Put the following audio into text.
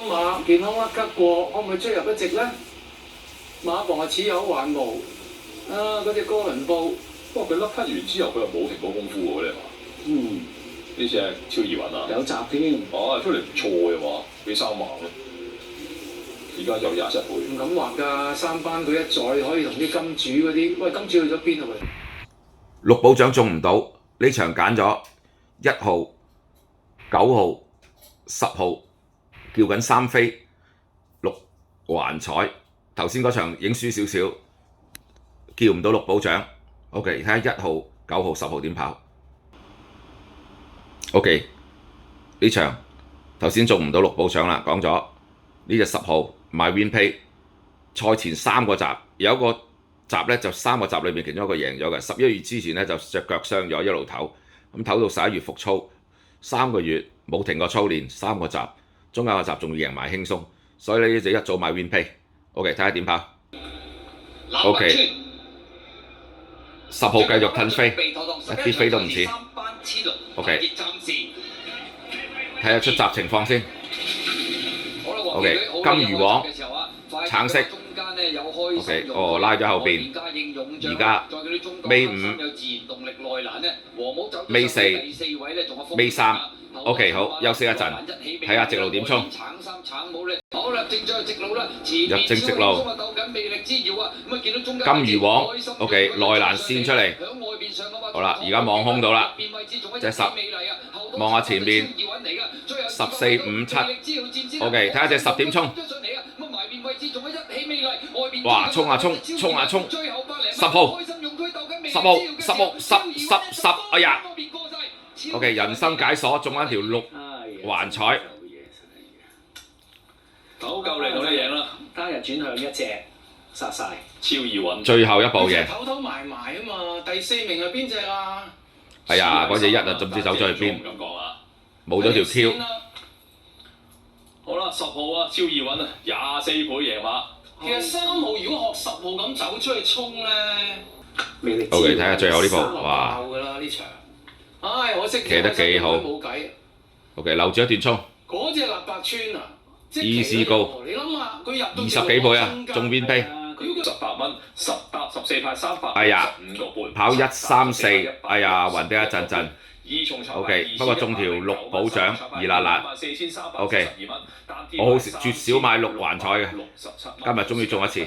馬健康甩吉過，可唔可以追入一席咧？馬房係似有還無嗰隻哥倫布，不過佢甩吉完之後，佢又冇停過功夫喎，你話？呢次係超易穩啊！有閘添。出嚟唔錯嘅話，俾3萬咯。而家有27倍。唔敢話㗎，三班佢一再可以同啲金主嗰啲，喂，金主去咗邊啊？喂！六保獎中唔到，呢場揀咗1號、9號、10號，叫緊3飛6環彩。頭先嗰場影輸少少，叫唔到六保獎。OK， 睇下1號、9號、10號點跑。OK， 呢場頭先中唔到六保獎啦，講咗呢隻10號買 WinPay， 賽前3個閘，有一個閘咧就3個閘裏面其中一個贏咗嘅。11月之前咧就隻腳傷咗，一路唞，咁唞到11月復操，3個月冇停過操練，3個閘，中間個閘仲要贏埋輕鬆，所以呢隻一早買 WinPay。OK， 睇下點跑。OK， 10號繼續褪飛，一啲飛都唔似。OK， 睇下出閘情況先。OK， 金魚王橙色。OK， 拉咗後邊，而家尾5、尾4、尾3。OK， 好，休息一陣，睇下直路點衝。入正直路，金魚王 OK， 內欄線出嚟。好啦，而家望空到啦，隻10望下前面14、5、7。OK， 睇下隻10點衝。哇！衝啊衝，衝啊衝！10號，10號，10號，10，哎呀 ！OK， 人生解鎖中翻條6環彩。9嚿嚟到你贏啦！單日轉向一隻殺晒，超易穩。最後一步嘅。唞埋啊嘛！第4名係邊隻啊？哎呀，嗰隻1啊，總之走咗去邊？冇咗條 Q。好啦，10號啊，超易穩啊，24倍贏馬。其實3號如果學10號咁走出去衝咧，OK， 睇下最後呢步，哇！爆㗎啦呢場，唉，可惜騎得幾好。冇計。OK， 留住一段衝。嗰隻立白村啊！意思高你諗下，佢入到20幾倍啊，中WinPay。18蚊，10搭14派300，哎呀， 15個半。跑134，哎呀，暈得一陣陣。O K， 不過中條6保獎，熱辣辣。O K， 我好絕少買6環彩嘅，今日終於中一次。